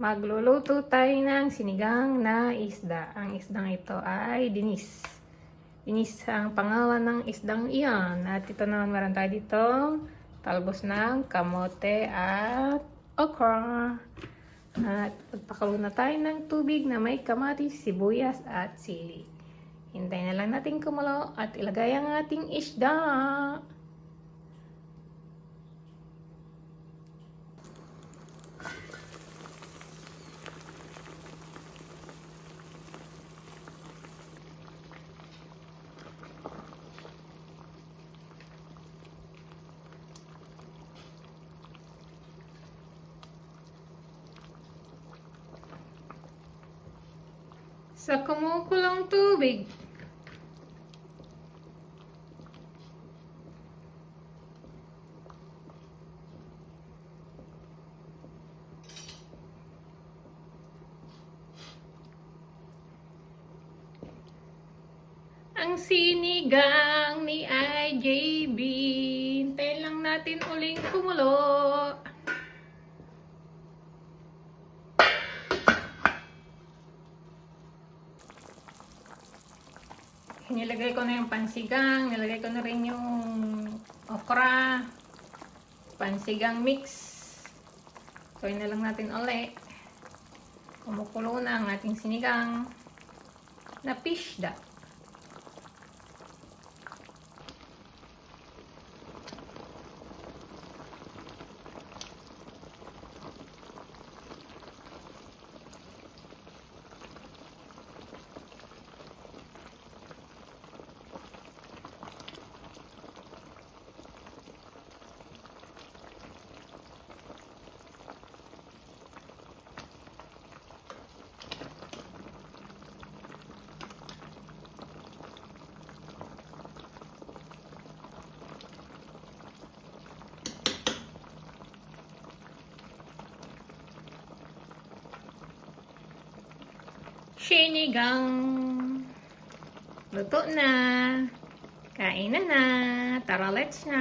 Magluluto tayo ng sinigang na isda. Ang isdang ito ay dinis. Dinis ang pangalan ng isdang iyan. At ito naman meron tayo dito talbos ng kamote at okra. At pagpakulo na tayo ng tubig na may kamatis, sibuyas at sili. Hintayin na lang natin kumulo at ilagay ang ating isda. Sa kumukulong tubig, ang sinigang ni IJB. Hintayin lang natin uling kumulo. Nilagay ko na yung pansigang, nilagay ko na rin yung okra, pansigang mix. So, na lang natin ulit. Kumukulo na ang ating sinigang na pishda. Sinigang. Luto na. Kain na na. Tara, let's na.